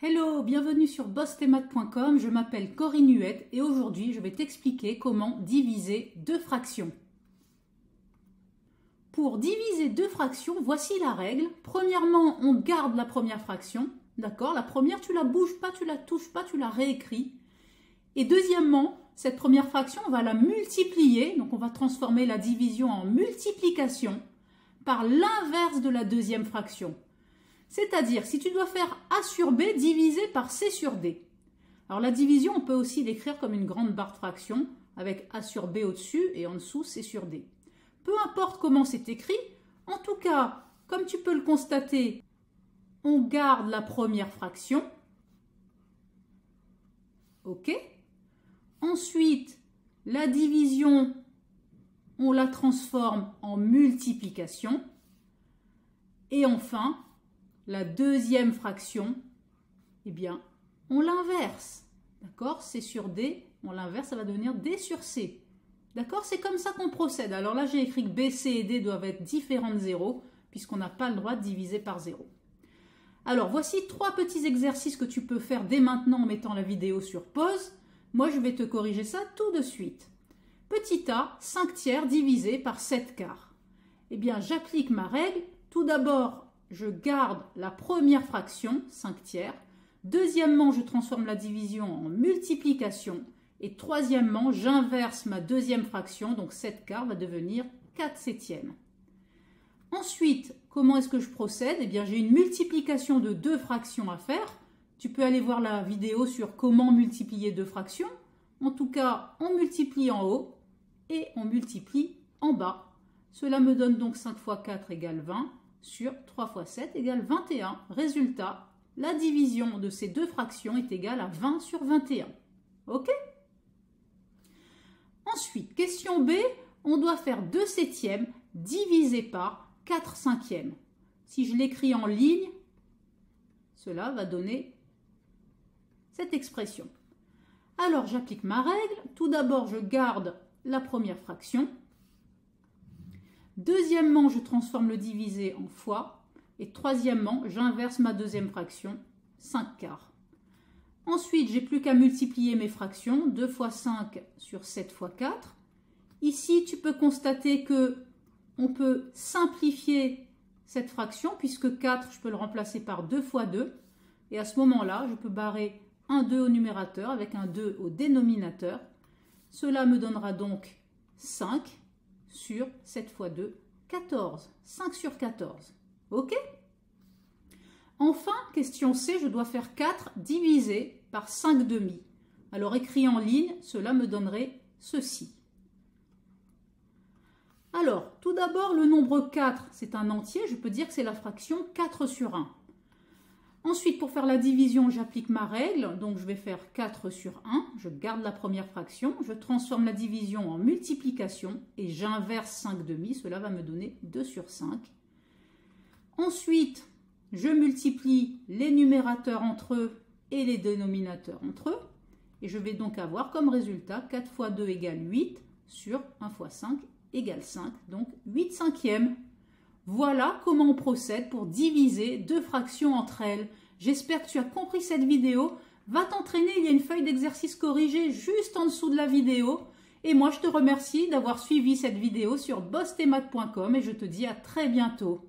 Hello, bienvenue sur bossthemath.com, je m'appelle Corinne Huette et aujourd'hui je vais t'expliquer comment diviser deux fractions. Pour diviser deux fractions, voici la règle. Premièrement, on garde la première fraction, d'accord? La première, tu la bouges pas, tu la touches pas, tu la réécris. Et deuxièmement, cette première fraction, on va la multiplier, donc on va transformer la division en multiplication par l'inverse de la deuxième fraction. C'est-à-dire, si tu dois faire A sur B divisé par C sur D. Alors la division, on peut aussi l'écrire comme une grande barre de fraction, avec A sur B au-dessus et en dessous C sur D. Peu importe comment c'est écrit, en tout cas, comme tu peux le constater, on garde la première fraction. OK. Ensuite, la division, on la transforme en multiplication. Et enfin, la deuxième fraction, eh bien, on l'inverse. D'accord? C sur D, on l'inverse, ça va devenir D sur C. D'accord? C'est comme ça qu'on procède. Alors là, j'ai écrit que B, C et D doivent être différents de 0, puisqu'on n'a pas le droit de diviser par 0. Alors, voici 3 petits exercices que tu peux faire dès maintenant en mettant la vidéo sur pause. Moi, je vais te corriger ça tout de suite. Petit a, 5 tiers divisé par 7 quarts. Eh bien, j'applique ma règle. Tout d'abord, je garde la première fraction, 5 tiers. Deuxièmement, je transforme la division en multiplication. Et troisièmement, j'inverse ma deuxième fraction, donc 7 quarts va devenir 4 septièmes. Ensuite, comment est-ce que je procède? Eh bien, j'ai une multiplication de deux fractions à faire. Tu peux aller voir la vidéo sur comment multiplier deux fractions. En tout cas, on multiplie en haut et on multiplie en bas. Cela me donne donc 5 fois 4 égale 20 sur 3 fois 7 égale 21. Résultat, la division de ces deux fractions est égale à 20 sur 21. OK? Ensuite, question B, on doit faire 2 septièmes divisé par 4 cinquièmes. Si je l'écris en ligne, cela va donner cette expression. Alors, j'applique ma règle. Tout d'abord, je garde la première fraction. Deuxièmement, je transforme le divisé en fois. Et troisièmement, j'inverse ma deuxième fraction, 5 quarts. Ensuite, j'ai plus qu'à multiplier mes fractions. 2 fois 5 sur 7 fois 4. Ici, tu peux constater que on peut simplifier cette fraction, puisque 4, je peux le remplacer par 2 fois 2. Et à ce moment-là, je peux barrer un 2 au numérateur avec un 2 au dénominateur. Cela me donnera donc 5 sur 7 fois 2, 14. 5 sur 14. OK? Enfin, question C, je dois faire 4 divisé par 5 demi. Alors, écrit en ligne, cela me donnerait ceci. Alors, tout d'abord, le nombre 4, c'est un entier. Je peux dire que c'est la fraction 4 sur 1. Ensuite, pour faire la division, j'applique ma règle. Donc, je vais faire 4 sur 1. Je garde la première fraction. Je transforme la division en multiplication et j'inverse 5 demi. Cela va me donner 2 sur 5. Ensuite, je multiplie les numérateurs entre eux et les dénominateurs entre eux. Et je vais donc avoir comme résultat 4 fois 2 égale 8 sur 1 fois 5 égale 5. Donc, 8 cinquièmes. Voilà comment on procède pour diviser deux fractions entre elles. J'espère que tu as compris cette vidéo. Va t'entraîner, il y a une feuille d'exercice corrigée juste en dessous de la vidéo. Et moi, je te remercie d'avoir suivi cette vidéo sur bossthemath.com et je te dis à très bientôt.